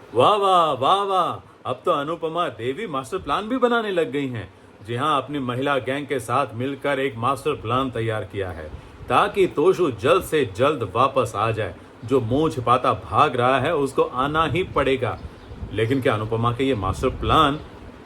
वाह वाह वाह वाह, अब तो अनुपमा देवी मास्टर प्लान भी बनाने लग गई हैं। जी हाँ, अपनी महिला गैंग के साथ मिलकर एक मास्टर प्लान तैयार किया है ताकि तोशु जल्द से जल्द वापस आ जाए। जो मुंह छिपाता भाग रहा है उसको आना ही पड़ेगा। लेकिन क्या अनुपमा के ये मास्टर प्लान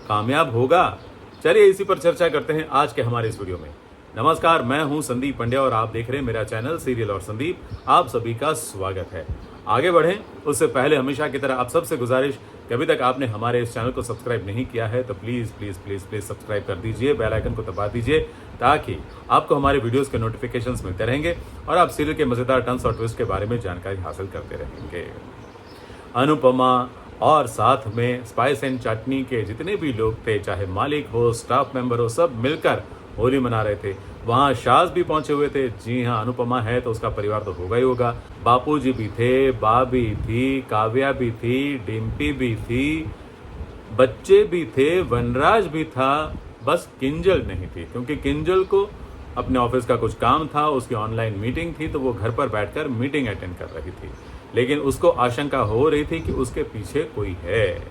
कामयाब होगा? चलिए इसी पर चर्चा करते हैं आज के हमारे इस वीडियो में। नमस्कार, मैं हूं संदीप पंड्या और आप देख रहे हैं मेरा चैनल सीरियल और संदीप। आप सभी का स्वागत है। आगे बढ़ें उससे पहले हमेशा की तरह आप सबसे गुजारिश कि अभी तक आपने हमारे इस चैनल को सब्सक्राइब नहीं किया है तो please please please please subscribe कर दीजिए, बेल आइकन को दबा दीजिए ताकि आपको हमारे वीडियोस के नोटिफिकेशंस मिलते रहेंगे और आप सीरियल के मज़ेदार टर्न्स और ट्विस्ट के बारे में जानकारी हासिल करते रहेंगे। अनुपमा और साथ में स्पाइस एंड चटनी के जितने भी लोग थे, चाहे मालिक हो, स्टाफ मेंबर हो, सब मिलकर होली मना रहे थे। वहाँ शाज भी पहुंचे हुए थे। जी हाँ, अनुपमा है तो उसका परिवार तो होगा ही होगा। बापूजी भी थे, बाबी थी, काव्या भी थी, डिम्पी भी थी, बच्चे भी थे, वनराज भी था। बस किंजल नहीं थी क्योंकि किंजल को अपने ऑफिस का कुछ काम था, उसकी ऑनलाइन मीटिंग थी तो वो घर पर बैठकर मीटिंग अटेंड कर रही थी। लेकिन उसको आशंका हो रही थी कि उसके पीछे कोई है।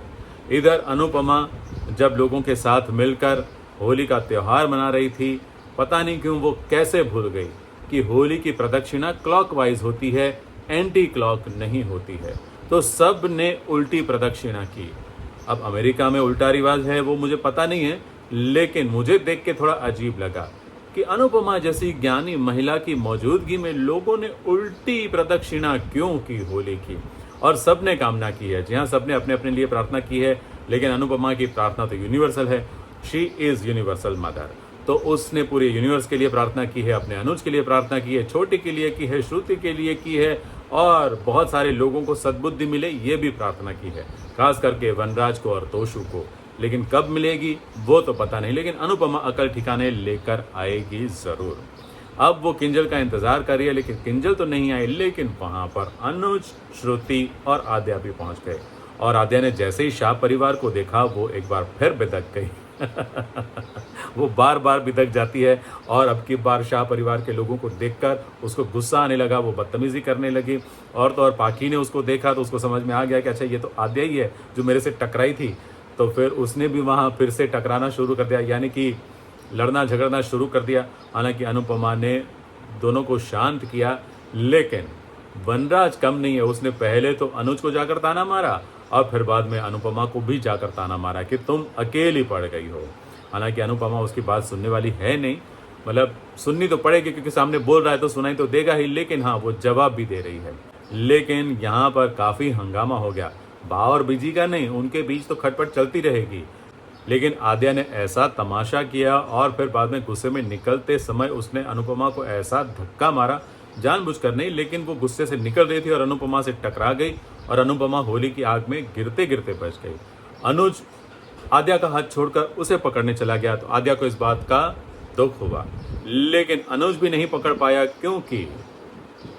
इधर अनुपमा जब लोगों के साथ मिलकर होली का त्यौहार मना रही थी, पता नहीं क्यों वो कैसे भूल गई कि होली की प्रदक्षिणा क्लॉकवाइज होती है, एंटी क्लॉक नहीं होती है। तो सब ने उल्टी प्रदक्षिणा की। अब अमेरिका में उल्टा रिवाज है वो मुझे पता नहीं है, लेकिन मुझे देख के थोड़ा अजीब लगा कि अनुपमा जैसी ज्ञानी महिला की मौजूदगी में लोगों ने उल्टी प्रदक्षिणा क्यों की होली की। और सबने कामना की है। जी हाँ, सबने अपने अपने लिए प्रार्थना की है, लेकिन अनुपमा की प्रार्थना तो यूनिवर्सल है। She is universal mother. तो उसने पूरे यूनिवर्स के लिए प्रार्थना की है, अपने अनुज के लिए प्रार्थना की है, छोटी के लिए की है, श्रुति के लिए की है और बहुत सारे लोगों को सद्बुद्धि मिले ये भी प्रार्थना की है, खास करके वनराज को और तोशु को। लेकिन कब मिलेगी वो तो पता नहीं, लेकिन अनुपमा अकल ठिकाने लेकर आएगी जरूर। अब वो किंजल का इंतजार कर रही है, लेकिन किंजल तो नहीं आई। लेकिन वहां पर अनुज, श्रुति और आद्या भी पहुंच गए और आद्या ने जैसे ही शाह परिवार को देखा वो एक बार फिर बिदक गई। वो बार बार बिदक जाती है और अब की बार शाह परिवार के लोगों को देखकर उसको गुस्सा आने लगा, वो बदतमीजी करने लगी। और तो और पाखी ने उसको देखा तो उसको समझ में आ गया कि अच्छा ये तो आद्या ही है जो मेरे से टकराई थी। तो फिर उसने भी वहाँ फिर से टकराना शुरू कर दिया, यानी कि लड़ना झगड़ना शुरू कर दिया। हालांकि अनुपमा ने दोनों को शांत किया, लेकिन वनराज कम नहीं है। उसने पहले तो अनुज को जाकर ताना मारा और फिर बाद में अनुपमा को भी जाकर ताना मारा कि तुम अकेली पड़ गई हो। हालांकि अनुपमा उसकी बात सुनने वाली है नहीं, मतलब सुननी तो पड़ेगी क्योंकि सामने बोल रहा है तो सुनाई तो देगा ही, लेकिन हाँ वो जवाब भी दे रही है। लेकिन यहाँ पर काफ़ी हंगामा हो गया। बा और बीजी का नहीं, उनके बीच तो खटपट चलती रहेगी। लेकिन आद्या ने ऐसा तमाशा किया और फिर बाद में गुस्से में निकलते समय उसने अनुपमा को ऐसा धक्का मारा, जानबूझकर नहीं, लेकिन वो गुस्से से निकल रही थी और अनुपमा से टकरा गई और अनुपमा होली की आग में गिरते गिरते बच गई। अनुज आद्या का हाथ छोड़कर उसे पकड़ने चला गया तो आद्या को इस बात का दुख हुआ, लेकिन अनुज भी नहीं पकड़ पाया क्योंकि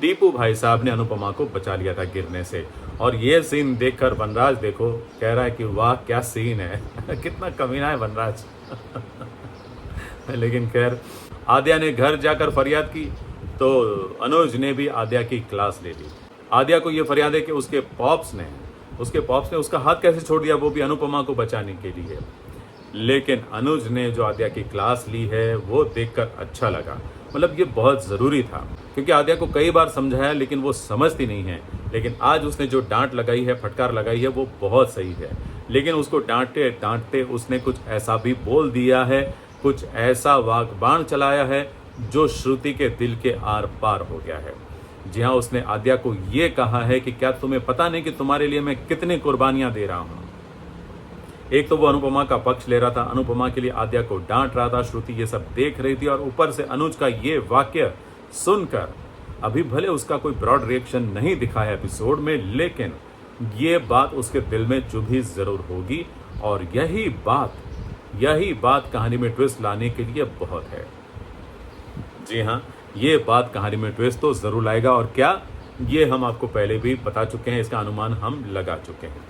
टीपू भाई साहब ने अनुपमा को बचा लिया था गिरने से। और ये सीन देखकर वनराज देखो कह रहा है कि वाह क्या सीन है कितना कमीना है वनराज। लेकिन खैर आद्या ने घर जाकर फरियाद की तो अनुज ने भी आद्या की क्लास ले ली। आद्या को ये फरियाद है कि उसके पॉप्स ने उसका हाथ कैसे छोड़ दिया, वो भी अनुपमा को बचाने के लिए। लेकिन अनुज ने जो आद्या की क्लास ली है वो देखकर अच्छा लगा, मतलब ये बहुत ज़रूरी था क्योंकि आद्या को कई बार समझाया लेकिन वो समझती नहीं है। लेकिन आज उसने जो डांट लगाई है, फटकार लगाई है, वो बहुत सही है। लेकिन उसको डांटते डांटते उसने कुछ ऐसा भी बोल दिया है, कुछ ऐसा वाकबाण चलाया है जो श्रुति के दिल के आर पार हो गया है। जी हाँ, उसने आद्या को ये कहा है कि क्या तुम्हें पता नहीं कि तुम्हारे लिए मैं कितनी कुर्बानियां दे रहा हूँ। एक तो वो अनुपमा का पक्ष ले रहा था, अनुपमा के लिए आद्या को डांट रहा था, श्रुति ये सब देख रही थी और ऊपर से अनुज का ये वाक्य सुनकर अभी भले उसका कोई ब्रॉड रिएक्शन नहीं दिखा है एपिसोड में, लेकिन ये बात उसके दिल में चुभी जरूर होगी और यही बात कहानी में ट्विस्ट लाने के लिए बहुत है। जी हाँ, ये बात कहानी में ट्विस्ट तो जरूर लाएगा और क्या ये हम आपको पहले भी बता चुके हैं, इसका अनुमान हम लगा चुके हैं।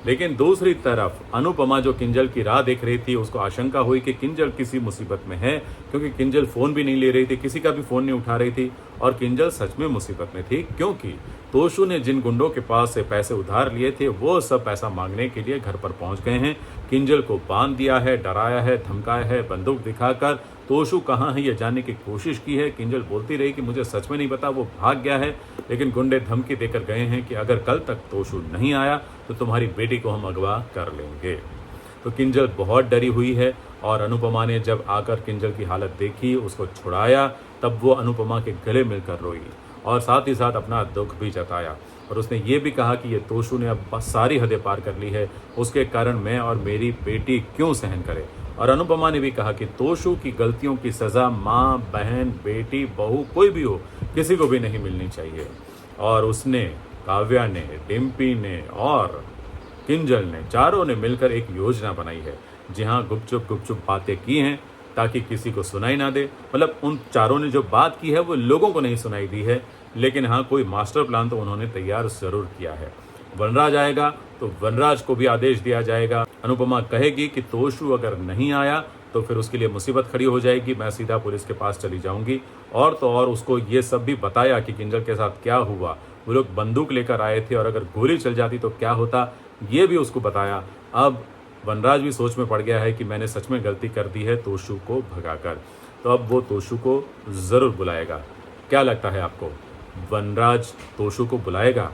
लेकिन दूसरी तरफ अनुपमा जो किंजल की राह देख रही थी, उसको आशंका हुई कि किंजल किसी मुसीबत में है, क्योंकि किंजल फोन भी नहीं ले रही थी, किसी का भी फोन नहीं उठा रही थी और किंजल सच में मुसीबत में थी, क्योंकि तोशु ने जिन गुंडों के पास से पैसे उधार लिए थे वो सब पैसा मांगने के लिए घर पर पहुंच गए हैं। किंजल को बांध दिया है, डराया है, धमकाया है, बंदूक दिखाकर तोशु कहाँ है ये जानने की कोशिश की है। किंजल बोलती रही कि मुझे सच में नहीं पता, वो भाग गया है, लेकिन गुंडे धमकी देकर गए हैं कि अगर कल तक तोशु नहीं आया तो तुम्हारी बेटी को हम अगवा कर लेंगे। तो किंजल बहुत डरी हुई है और अनुपमा ने जब आकर किंजल की हालत देखी, उसको छुड़ाया, तब वो अनुपमा के गले मिलकर रोई और साथ ही साथ अपना दुख भी जताया और उसने ये भी कहा कि ये तोशु ने अब बस सारी हदें पार कर ली है, उसके कारण मैं और मेरी बेटी क्यों सहन करे। और अनुपमा ने भी कहा कि तोशु की गलतियों की सज़ा माँ, बहन, बेटी, बहू कोई भी हो, किसी को भी नहीं मिलनी चाहिए। और उसने, काव्या ने, डिम्पी ने और किंजल ने, चारों ने मिलकर एक योजना बनाई है। जी हाँ, गुपचुप बातें की हैं ताकि किसी को सुनाई ना दे। मतलब उन चारों ने जो बात की है वो लोगों को नहीं सुनाई दी है, लेकिन हाँ कोई मास्टर प्लान तो उन्होंने तैयार ज़रूर किया है। वनराज आएगा तो वनराज को भी आदेश दिया जाएगा। अनुपमा कहेगी कि तोशु अगर नहीं आया तो फिर उसके लिए मुसीबत खड़ी हो जाएगी, मैं सीधा पुलिस के पास चली जाऊंगी। और तो और उसको ये सब भी बताया कि किंजल के साथ क्या हुआ, वो लोग बंदूक लेकर आए थे और अगर गोली चल जाती तो क्या होता, ये भी उसको बताया। अब वनराज भी सोच में पड़ गया है कि मैंने सच में गलती कर दी है तोशु को भगाकर, तो अब वो तोशु को ज़रूर बुलाएगा। क्या लगता है आपको, वनराज तोशु को बुलाएगा?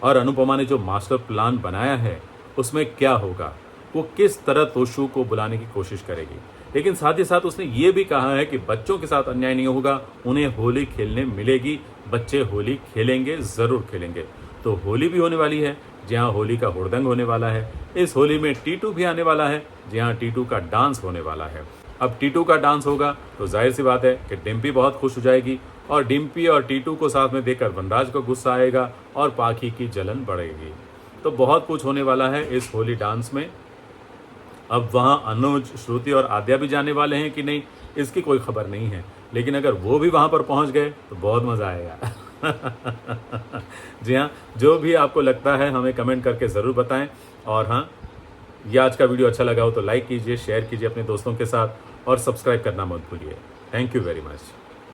और अनुपमा ने जो मास्टर प्लान बनाया है उसमें क्या होगा, वो किस तरह तोशु को बुलाने की कोशिश करेगी। लेकिन साथ ही साथ उसने ये भी कहा है कि बच्चों के साथ अन्याय नहीं होगा, उन्हें होली खेलने मिलेगी, बच्चे होली खेलेंगे, ज़रूर खेलेंगे। तो होली भी होने वाली है, जहाँ होली का हुड़दंग होने वाला है। इस होली में टीटू भी आने वाला है, जहाँ टीटू का डांस होने वाला है। अब टीटू का डांस होगा तो जाहिर सी बात है कि डिम्पी बहुत खुश हो जाएगी और डिम्पी और टीटू को साथ में देखकर वनराज को गुस्सा आएगा और पाखी की जलन बढ़ेगी। तो बहुत कुछ होने वाला है इस होली डांस में। अब वहाँ अनुज, श्रुति और आद्या भी जाने वाले हैं कि नहीं, इसकी कोई खबर नहीं है, लेकिन अगर वो भी वहाँ पर पहुँच गए तो बहुत मज़ा आएगा। जी हाँ, जो भी आपको लगता है हमें कमेंट करके ज़रूर बताएं। और हाँ, ये आज का वीडियो अच्छा लगा हो तो लाइक कीजिए, शेयर कीजिए अपने दोस्तों के साथ और सब्सक्राइब करना मत भूलिए। Thank you very much.